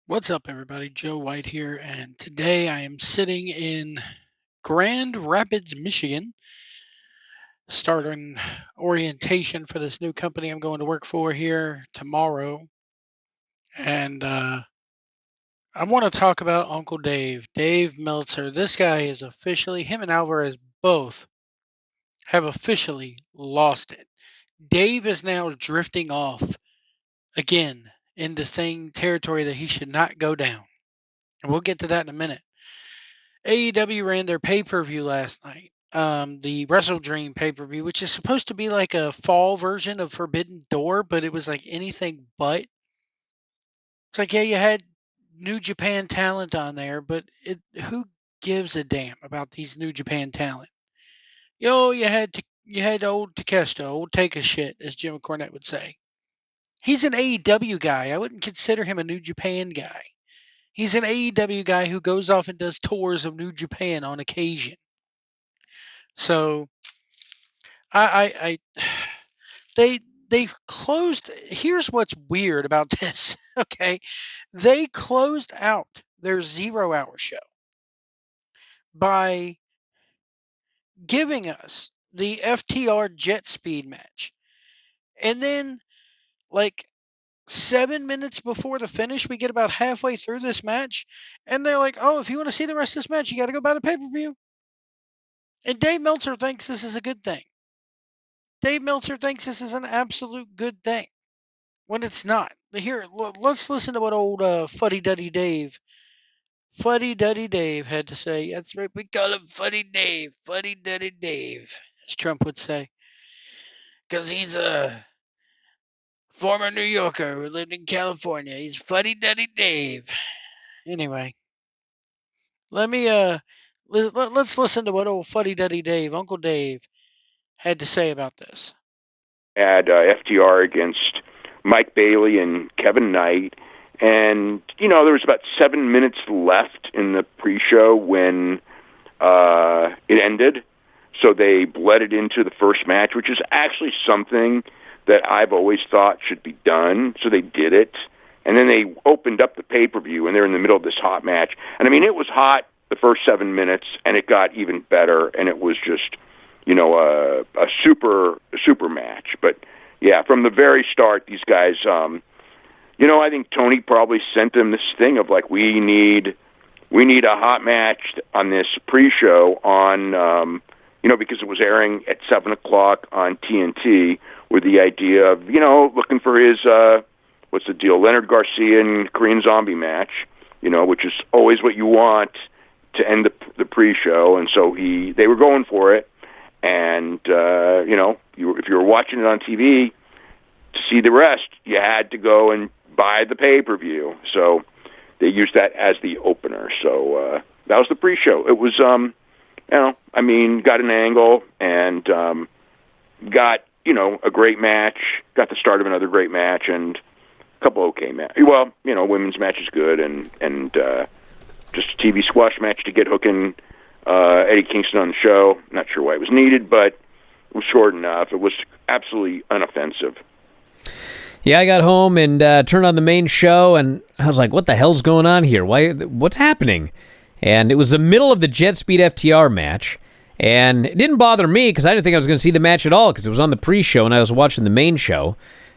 What's up, everybody? Joe White here, and today I am sitting in Grand Rapids, Michigan, starting orientation for this new company I'm going to work for here tomorrow. And I want to talk about Uncle Dave, Dave Meltzer. This guy is officially, him and Alvarez both have officially lost it. Dave is now drifting off again into saying territory that he should not go down. And we'll get to that in a minute. AEW ran their pay-per-view last night. The Wrestle Dream pay-per-view, which is supposed to be like a fall version of Forbidden Door, but it was like anything but. It's like, yeah, you had New Japan talent on there, but who gives a damn about these New Japan talent? Yo, you had old Takeshita, old take a shit, as Jim Cornette would say. He's an AEW guy. I wouldn't consider him a New Japan guy. He's an AEW guy who goes off and does tours of New Japan on occasion. So I they they've closed. Here's what's weird about this. Okay, they closed out their 0 hour show by giving us the FTR jet speed match, and then like 7 minutes before the finish, we get about halfway through this match, and they're like, "Oh, if you want to see the rest of this match, you got to go buy the pay-per-view." And Dave Meltzer thinks this is a good thing. Dave Meltzer thinks this is an absolute good thing when it's not. Here, let's listen to what old Fuddy Duddy Dave had to say. That's right, we call him Fuddy Duddy Dave, as Trump would say, because he's a former New Yorker who lived in California. He's Fuddy Duddy Dave. Anyway, let me let's listen to what old Fuddy Duddy Dave, Uncle Dave, had to say about this. Had FTR against Mike Bailey and Kevin Knight. And, there was about 7 minutes left in the pre-show when it ended. So they bled it into the first match, which is actually something that I've always thought should be done. So they did it. And then they opened up the pay-per-view, and they're in the middle of this hot match. And, I mean, it was hot the first 7 minutes, and it got even better, and it was just a super match. But yeah, from the very start, these guys, I think Tony probably sent them this thing of like, we need a hot match on this pre-show on, because it was airing at 7 o'clock on TNT with the idea of, looking for his, what's the deal, Leonard Garcia and Korean Zombie match, which is always what you want to end the pre-show. And so they were going for it. And, if you were watching it on TV to see the rest, you had to go and buy the pay-per-view. So they used that as the opener. So that was the pre-show. It was, got an angle and got, a great match, got the start of another great match, and a couple okay matches. Well, women's match is good, and just a TV squash match to get hooking Eddie Kingston on the show. Not sure why it was needed, but it was short enough. It was absolutely unoffensive. Yeah, I got home and turned on the main show, and I was like, what the hell's going on here? What's happening? And it was the middle of the Jet Speed FTR match, and it didn't bother me because I didn't think I was going to see the match at all because it was on the pre-show and I was watching the main show.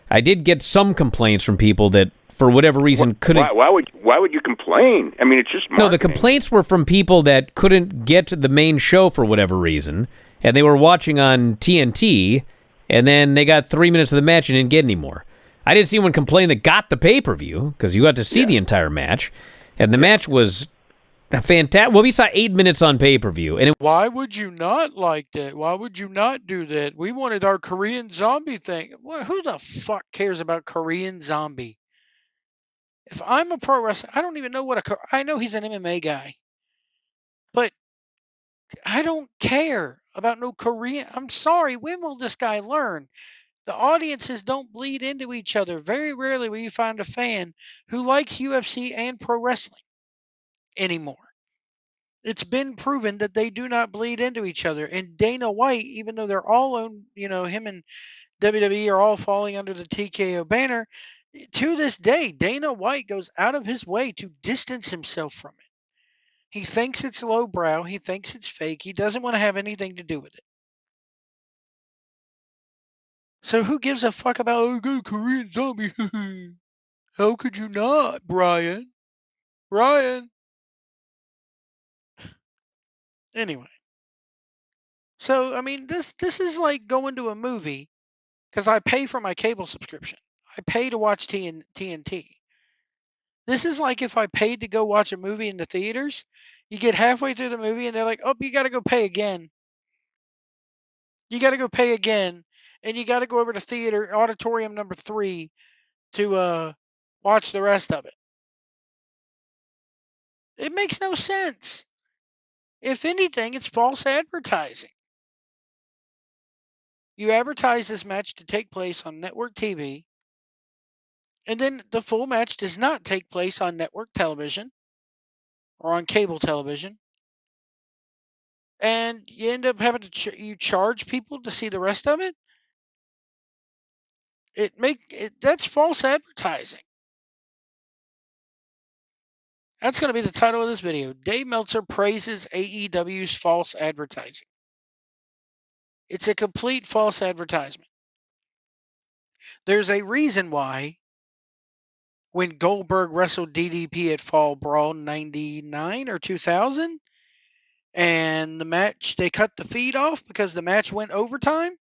I did get some complaints from people that, for whatever reason, couldn't... Why would you complain? I mean, it's just marketing. No, the complaints were from people that couldn't get to the main show for whatever reason, and they were watching on TNT, and then they got 3 minutes of the match and didn't get any more. I didn't see anyone complain that got the pay-per-view, because you got to see the entire match, and the match was fantastic. Well, we saw 8 minutes on pay-per-view. And Why would you not like that? Why would you not do that? We wanted our Korean Zombie thing. Who the fuck cares about Korean Zombie? If I'm a pro wrestler, I don't even know I know he's an MMA guy, but I don't care about no Korean. I'm sorry. When will this guy learn? The audiences don't bleed into each other. Very rarely will you find a fan who likes UFC and pro wrestling anymore. It's been proven that they do not bleed into each other. And Dana White, even though they're all on, him and WWE are all falling under the TKO banner, To this day, Dana White goes out of his way to distance himself from it. He thinks it's lowbrow. He thinks it's fake. He doesn't want to have anything to do with it. So who gives a fuck about, oh, good Korean zombie? How could you not, Brian? Brian. Anyway. So, I mean, this is like going to a movie because I pay for my cable subscription. I pay to watch TNT. This is like if I paid to go watch a movie in the theaters. You get halfway through the movie and they're like, oh, you got to go pay again. You got to go pay again. And you got to go over to theater auditorium number 3 to watch the rest of it. It makes no sense. If anything, it's false advertising. You advertise this match to take place on network TV, and then the full match does not take place on network television or on cable television. And you end up having to you charge people to see the rest of it. That's false advertising. That's going to be the title of this video. Dave Meltzer praises AEW's false advertising. It's a complete false advertisement. There's a reason why when Goldberg wrestled DDP at Fall Brawl 99 or 2000, and the match, they cut the feed off because the match went overtime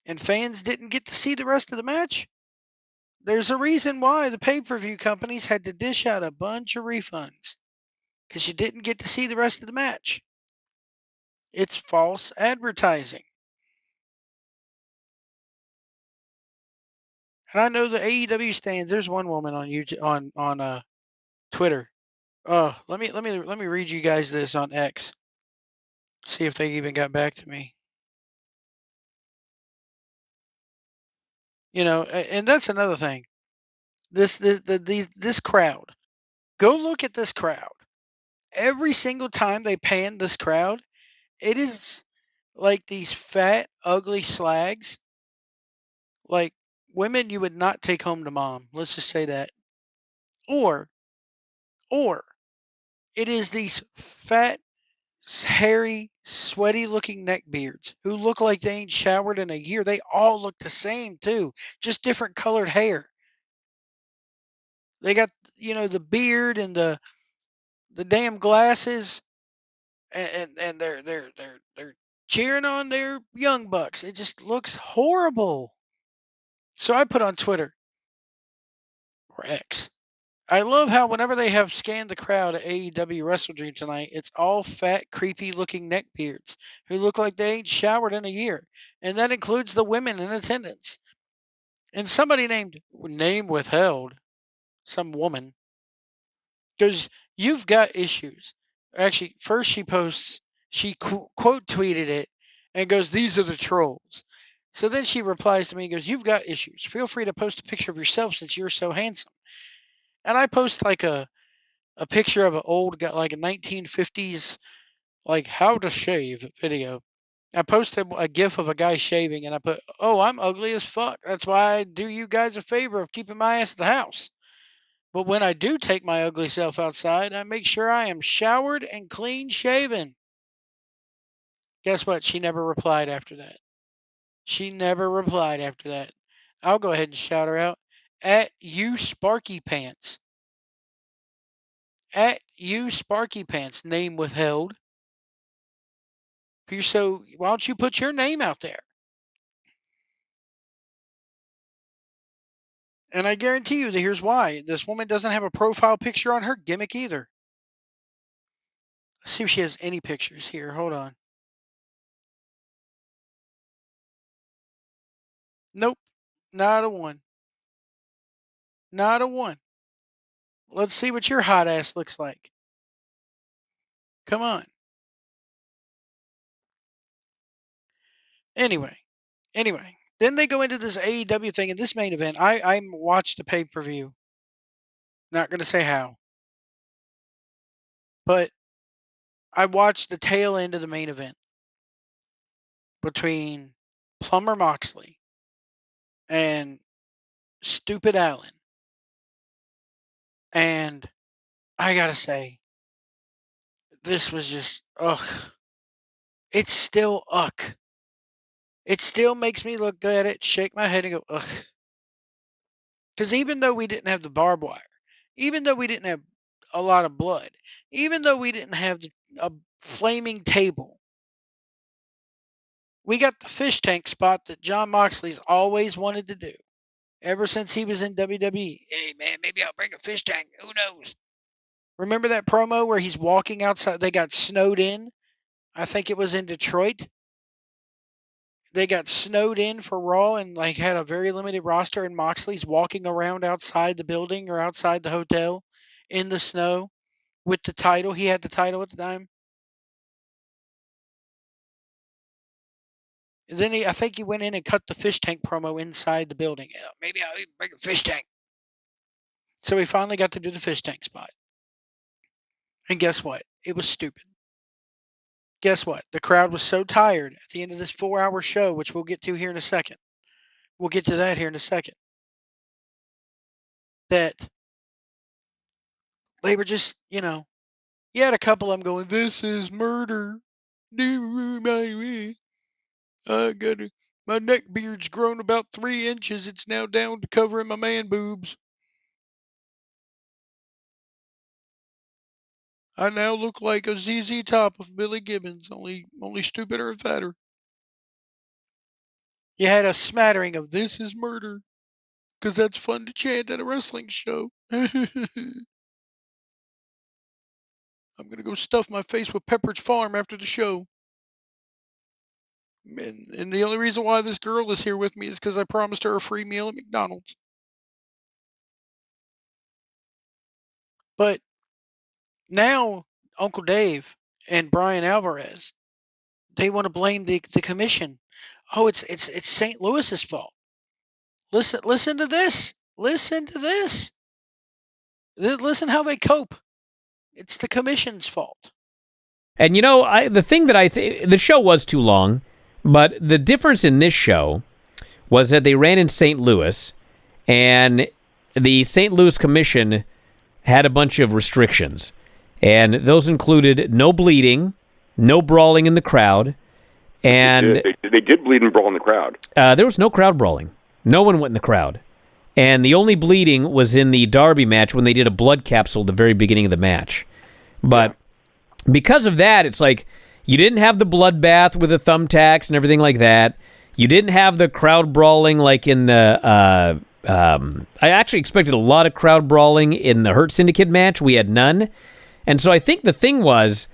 and fans didn't get to see the rest of the match. There's a reason why the pay-per-view companies had to dish out a bunch of refunds because you didn't get to see the rest of the match. It's false advertising. And I know the AEW stands. There's one woman on YouTube on Twitter. Oh, let me read you guys this on X. See if they even got back to me. You know, and that's another thing. This crowd. Go look at this crowd. Every single time they pan this crowd, it is like these fat, ugly slags, like women you would not take home to mom. Let's just say that. Or it is these fat, hairy, sweaty-looking neckbeards who look like they ain't showered in a year. They all look the same too, just different colored hair. They got, the beard and the damn glasses, and they're cheering on their young bucks. It just looks horrible. So I put on Twitter or X. I love how whenever they have scanned the crowd at AEW Wrestle Dream tonight, it's all fat, creepy looking neckbeards who look like they ain't showered in a year. And that includes the women in attendance. And somebody named name withheld, some woman, goes, "You've got issues." Actually, first she quote tweeted it and goes, "These are the trolls." So then she replies to me and goes, "You've got issues. Feel free to post a picture of yourself since you're so handsome." And I post like a picture of an old guy, like a 1950s, like how to shave video. I posted a gif of a guy shaving and I put, "Oh, I'm ugly as fuck. That's why I do you guys a favor of keeping my ass at the house. But when I do take my ugly self outside, I make sure I am showered and clean shaven." Guess what? She never replied after that. She never replied after that. I'll go ahead and shout her out. At you Sparky Pants. At you Sparky Pants. Name withheld. If you're so, why don't you put your name out there? And I guarantee you that here's why. This woman doesn't have a profile picture on her gimmick either. Let's see if she has any pictures here. Hold on. Nope. Not a one. Not a one. Let's see what your hot ass looks like. Come on. Anyway. Then they go into this AEW thing in this main event. I watched the pay-per-view. Not going to say how. But I watched the tail end of the main event between Plumber Moxley and Stupid Allen. And I gotta say, this was just ugh. It's still ugh. It still makes me look at it, shake my head, and go ugh. Because even though we didn't have the barbed wire, even though we didn't have a lot of blood, even though we didn't have a flaming table, we got the fish tank spot that John Moxley's always wanted to do ever since he was in WWE. Hey man, maybe I'll bring a fish tank. Who knows? Remember that promo where he's walking outside? They got snowed in. I think it was in Detroit. They got snowed in for Raw and like had a very limited roster, and Moxley's walking around outside the building or outside the hotel in the snow with the title. He had the title at the time. And then I think he went in and cut the fish tank promo inside the building. Maybe I'll even bring a fish tank. So he finally got to do the fish tank spot. And guess what? It was stupid. Guess what? The crowd was so tired at the end of this 4-hour show, which we'll get to here in a second. We'll get to that here in a second. That they were just, you had a couple of them going, "This is murder. I got my neck beard's grown about 3 inches. It's now down to covering my man boobs. I now look like a ZZ Top of Billy Gibbons, only stupider and fatter." You had a smattering of "This is murder," because that's fun to chant at a wrestling show. I'm gonna go stuff my face with Pepperidge Farm after the show. And the only reason why this girl is here with me is because I promised her a free meal at McDonald's. But now Uncle Dave and Brian Alvarez, they want to blame the commission. Oh, it's St. Louis's fault. Listen to this. Listen to this. Listen how they cope. It's the commission's fault. And the thing that the show was too long, but the difference in this show was that they ran in St. Louis, and the St. Louis Commission had a bunch of restrictions, and those included no bleeding, no brawling in the crowd, and they did bleed and brawl in the crowd. There was no crowd brawling. No one went in the crowd. And the only bleeding was in the Derby match when they did a blood capsule at the very beginning of the match. But because of that, it's like you didn't have the bloodbath with the thumbtacks and everything like that. You didn't have the crowd brawling like in the... I actually expected a lot of crowd brawling in the Hurt Syndicate match. We had none. And so I think the thing was,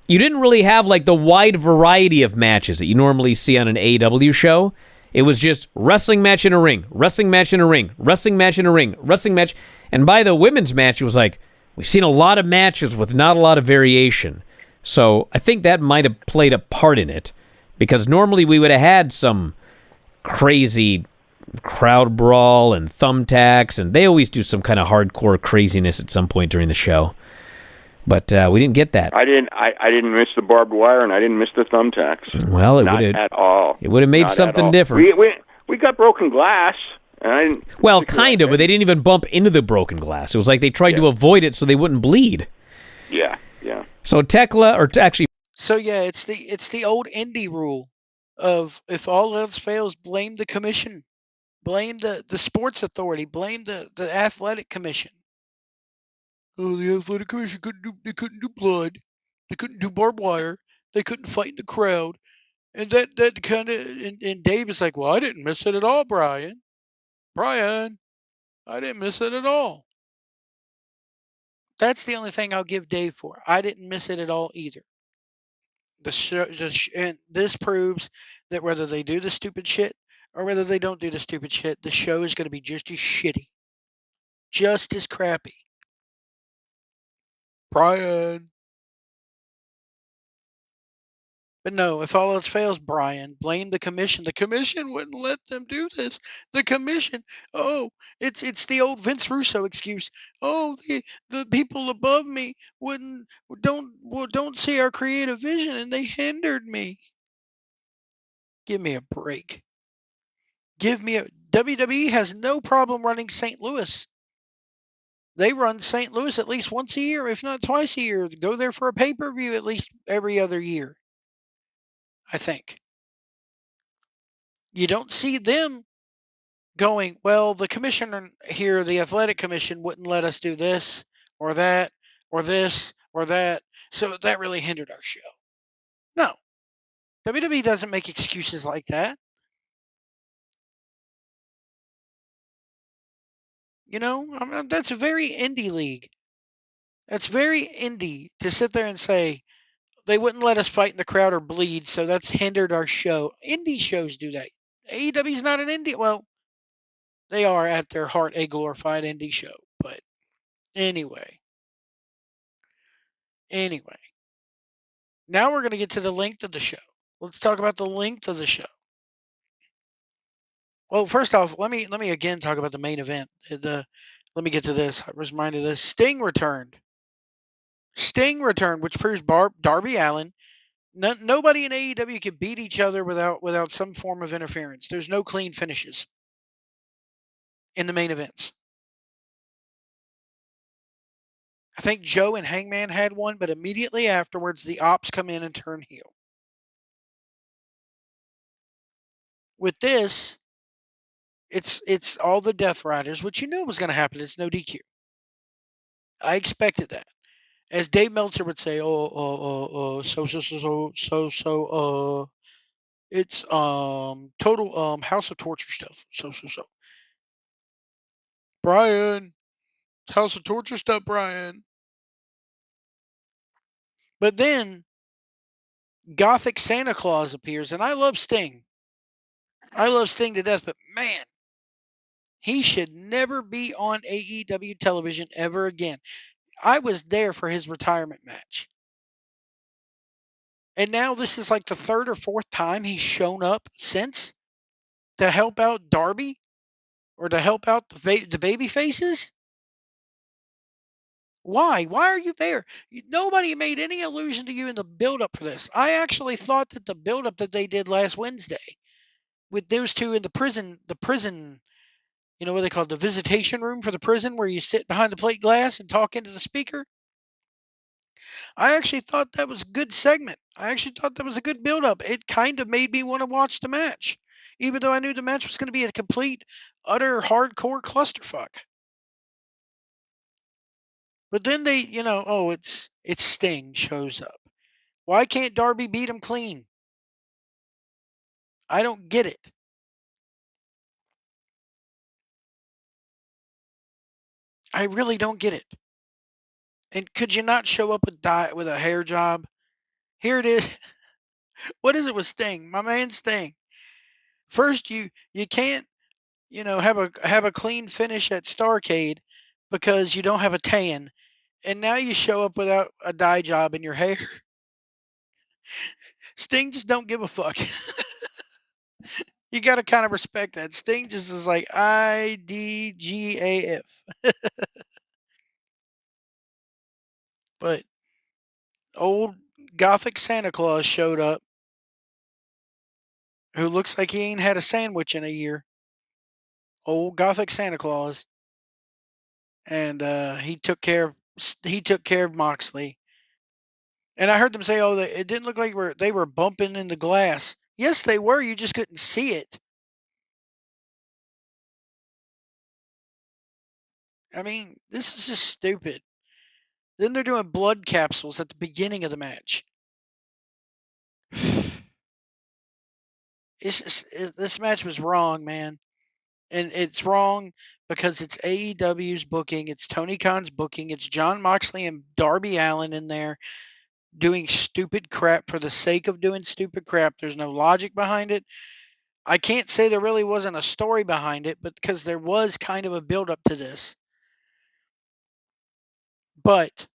you didn't really have like the wide variety of matches that you normally see on an AEW show. It was just wrestling match in a ring, wrestling match in a ring, wrestling match in a ring, wrestling match. And by the women's match, it was like, we've seen a lot of matches with not a lot of variation. So I think that might have played a part in it, because normally we would have had some crazy crowd brawl and thumbtacks, and they always do some kind of hardcore craziness at some point during the show. But we didn't get that. I didn't miss the barbed wire, and I didn't miss the thumbtacks. Well, it would have at all. It would have made something different. We got broken glass. And I didn't. Well, kind of, but they didn't even bump into the broken glass. It was like they tried to avoid it so they wouldn't bleed. Yeah. So Tekla, or actually, so yeah, it's the old indie rule of if all else fails, blame the commission, blame the sports authority, blame the athletic commission. Oh, the athletic commission couldn't do blood, they couldn't do barbed wire, they couldn't fight in the crowd, and that kind of and Dave is like, well, I didn't miss it at all, Brian, I didn't miss it at all. That's the only thing I'll give Dave for. I didn't miss it at all either. And this proves that whether they do the stupid shit or whether they don't do the stupid shit, the show is going to be just as shitty, just as crappy. Brian. But no, if all else fails, Brian, blame the commission. The commission wouldn't let them do this. The commission, it's the old Vince Russo excuse. Oh, the people above me don't see our creative vision, and they hindered me. Give me a break. WWE has no problem running St. Louis. They run St. Louis at least once a year, if not twice a year. Go there for a pay-per-view at least every other year, I think. You don't see them going, well, the commissioner here, the athletic commission, wouldn't let us do this or that or this or that. So that really hindered our show. No. WWE doesn't make excuses like that. That's a very indie league. That's very indie to sit there and say they wouldn't let us fight in the crowd or bleed, so that's hindered our show. Indie shows do that. AEW's not an indie. Well, they are at their heart a glorified indie show. But anyway, now we're going to get to the length of the show. Let's talk about the length of the show. Well, first off, let me again talk about the main event. Let me get to this. I was reminded of this. Sting returned, which proves Darby Allin. Nobody in AEW can beat each other without some form of interference. There's no clean finishes in the main events. I think Joe and Hangman had one, but immediately afterwards, the Ops come in and turn heel. With this, it's all the Death Riders, which you knew was going to happen. It's no DQ. I expected that. As Dave Meltzer would say, it's total House of Torture stuff. So. Brian, it's House of Torture stuff, Brian. But then Gothic Santa Claus appears, and I love Sting. I love Sting to death, but man, he should never be on AEW television ever again. I was there for his retirement match. And now this is like the third or fourth time he's shown up since to help out Darby or to help out the baby faces. Why? Why are you there? Nobody made any allusion to you in the build-up for this. I actually thought that the build-up that they did last Wednesday with those two in the prison, you know what they call it, the visitation room for the prison where you sit behind the plate glass and talk into the speaker. I actually thought that was a good segment. I actually thought that was a good build-up. It kind of made me want to watch the match, even though I knew the match was going to be a complete, utter, hardcore clusterfuck. But then they, it's Sting shows up. Why can't Darby beat him clean? I don't get it. I really don't get it. And could you not show up with a hair job? Here it is. What is it with Sting? My man Sting. First, you can't, have a clean finish at Starrcade because you don't have a tan, and now you show up without a dye job in your hair. Sting just don't give a fuck. You got to kind of respect that. Sting just is like IDGAF. But old Gothic Santa Claus showed up, who looks like he ain't had a sandwich in a year. Old Gothic Santa Claus, and he took care of Moxley. And I heard them say, "Oh, it didn't look like they were bumping in the glass." Yes, they were. You just couldn't see it. I mean, this is just stupid. Then they're doing blood capsules at the beginning of the match. This match was wrong, man. And it's wrong because it's AEW's booking, it's Tony Khan's booking, it's Jon Moxley and Darby Allin in there doing stupid crap for the sake of doing stupid crap. There's no logic behind it. I can't say there really wasn't a story behind it, but because there was kind of a build up to this. But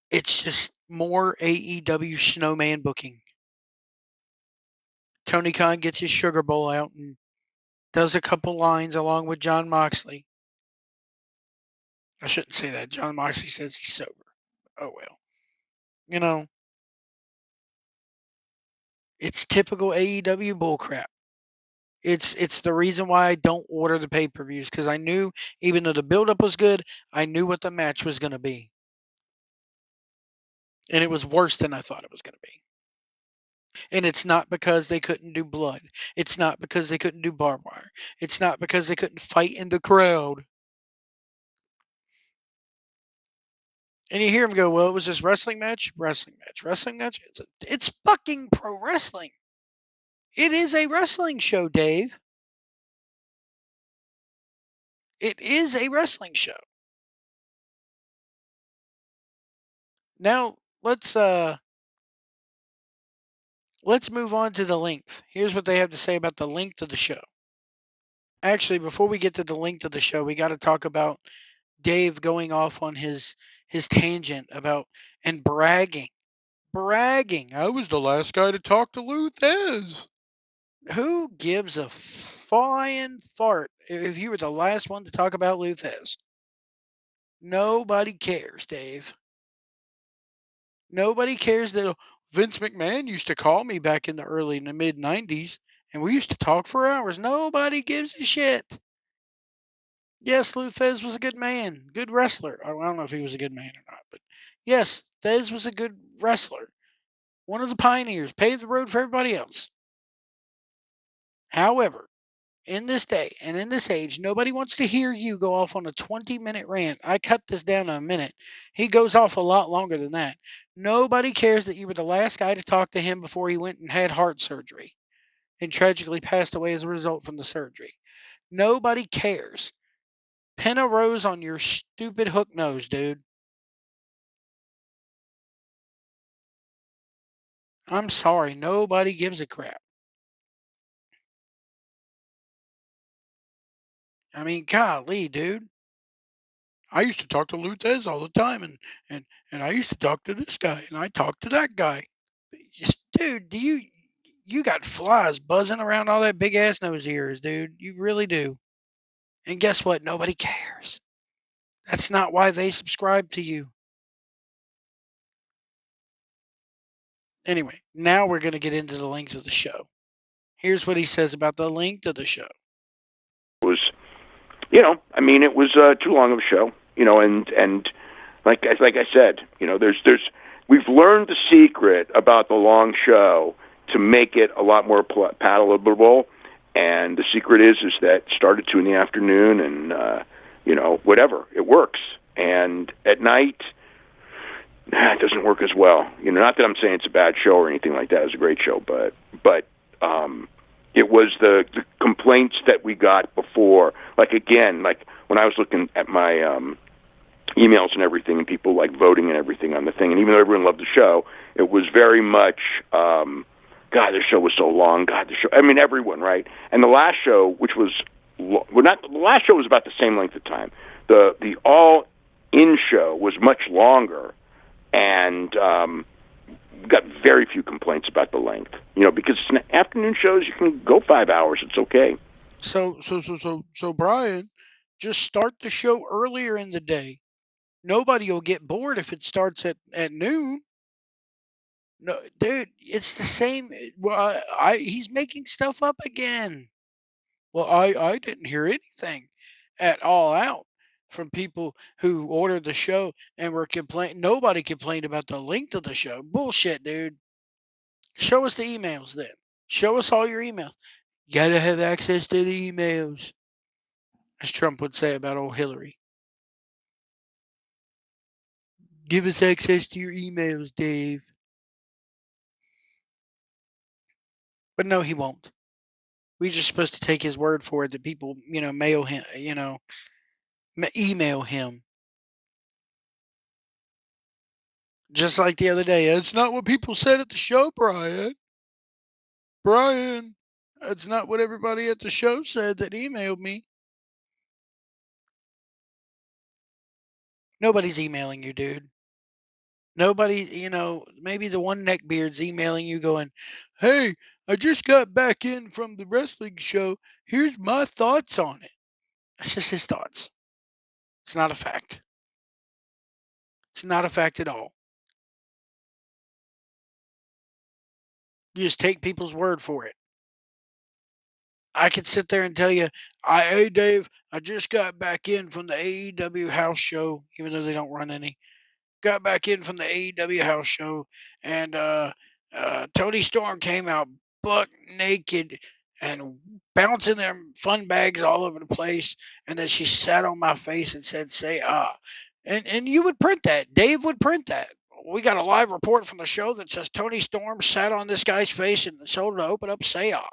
it's just more AEW snowman booking. Tony Khan gets his sugar bowl out and does a couple lines along with Jon Moxley. I shouldn't say that. Jon Moxley says he's sober. Oh, well. It's typical AEW bullcrap. It's the reason why I don't order the pay-per-views, because I knew, even though the build-up was good, I knew what the match was going to be. And it was worse than I thought it was going to be. And it's not because they couldn't do blood. It's not because they couldn't do barbed wire. It's not because they couldn't fight in the crowd. And you hear him go, well, it was just wrestling match, wrestling match, wrestling match. It's fucking pro wrestling. It is a wrestling show, Dave. It is a wrestling show. Now let's move on to the length. Here's what they have to say about the length of the show. Actually, before we get to the length of the show, we got to talk about Dave going off on his tangent about and bragging. Bragging. I was the last guy to talk to Luthez. Who gives a flying fart if you were the last one to talk about Luthez? Nobody cares, Dave. Nobody cares that Vince McMahon used to call me back in the early and the mid 90s, and we used to talk for hours. Nobody gives a shit. Yes, Lou Thez was a good man, good wrestler. I don't know if he was a good man or not, but yes, Thez was a good wrestler. One of the pioneers, paved the road for everybody else. However, in this day and in this age, nobody wants to hear you go off on a 20-minute rant. I cut this down to a minute. He goes off a lot longer than that. Nobody cares that you were the last guy to talk to him before he went and had heart surgery and tragically passed away as a result from the surgery. Nobody cares. Pin a rose on your stupid hook nose, dude. I'm sorry. Nobody gives a crap. I mean, golly, dude. I used to talk to Lutez all the time, and I used to talk to this guy, and I talked to that guy. Dude, you got flies buzzing around all that big ass nose of yours, dude. You really do. And guess what? Nobody cares. That's not why they subscribe to you. Anyway, now we're going to get into the length of the show. Here's what he says about the length of the show. It was, I mean, it was too long of a show, and like I said, we've learned the secret about the long show to make it a lot more palatable, and the secret is that start at 2 p.m, and whatever, it works, and at night. It doesn't work as well. Not that I'm saying it's a bad show or anything like that. It's a great show, but it was the complaints that we got before. Like again, like when I was looking at my emails and everything, and people like voting and everything on the thing, and even though everyone loved the show, it was very much, God, the show was so long. God, the show. I mean, everyone, right? And the last show, which was the last show was about the same length of time. The All In show was much longer. And got very few complaints about the length, because it's an afternoon shows. You can go 5 hours; it's okay. So, Brian, just start the show earlier in the day. Nobody will get bored if it starts at noon. No, dude, it's the same. Well, he's making stuff up again. Well, I didn't hear anything at all out from people who ordered the show and were complaining. Nobody complained about the length of the show. Bullshit, dude. Show us the emails then. Show us all your emails. You gotta have access to the emails, as Trump would say about old Hillary. Give us access to your emails, Dave. But no, he won't. We're just supposed to take his word for it that people, mail him, email him. Just like the other day. It's not what people said at the show, Brian. Brian, that's not what everybody at the show said that emailed me. Nobody's emailing you, dude. Nobody, maybe the one neckbeard's emailing you going, hey, I just got back in from the wrestling show. Here's my thoughts on it. That's just his thoughts. It's not a fact. It's not a fact at all. You just take people's word for it. I could sit there and tell you, hey Dave, I just got back in from the AEW house show, even though they don't run any. Got back in from the AEW house show, and Tony Storm came out buck naked and bouncing their fun bags all over the place, and then she sat on my face and said, "Say ah," and you would print that. Dave would print that. We got a live report from the show that says Tony Storm sat on this guy's face and told him to open up, say ah.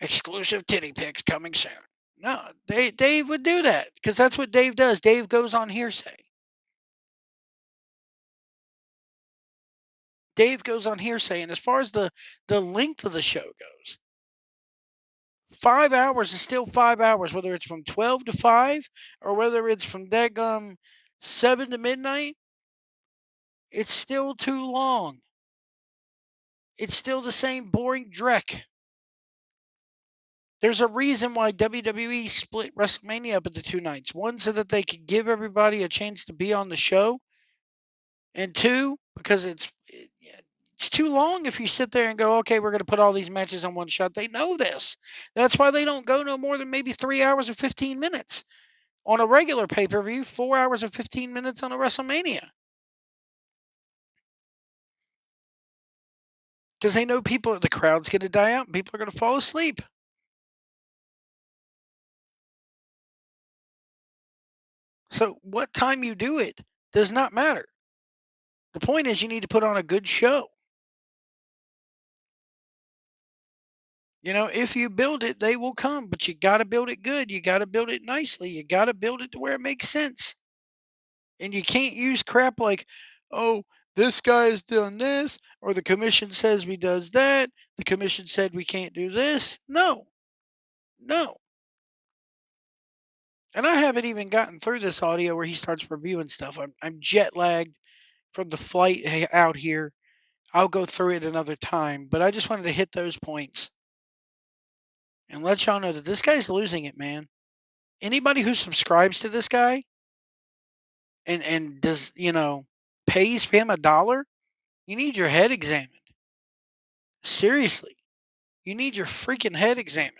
Exclusive titty pics coming soon. No, Dave would do that because that's what Dave does. Dave goes on hearsay. Dave goes on hearsay, and as far as the length of the show goes, 5 hours is still 5 hours, whether it's from 12 to 5 or whether it's from daggum 7 to midnight. It's still too long. It's still the same boring dreck. There's a reason why WWE split WrestleMania up into 2 nights. One, so that they could give everybody a chance to be on the show, and two, because it's too long if you sit there and go, okay, we're going to put all these matches on one shot. They know this. That's why they don't go no more than maybe 3 hours or 15 minutes. On a regular pay-per-view, 4 hours or 15 minutes on a WrestleMania. Because they know the crowd's going to die out and people are going to fall asleep. So what time you do it does not matter. The point is you need to put on a good show. If you build it, they will come, but you got to build it good. You got to build it nicely. You got to build it to where it makes sense. And you can't use crap like, oh, this guy's done this, or the commission says we does that. The commission said we can't do this. No. And I haven't even gotten through this audio where he starts reviewing stuff. I'm jet lagged from the flight out here. I'll go through it another time, but I just wanted to hit those points and let y'all know that this guy's losing it, man. Anybody who subscribes to this guy and does, pays him $1, you need your head examined. Seriously, you need your freaking head examined.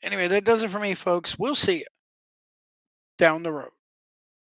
Anyway, that does it for me, folks. We'll see you down the road.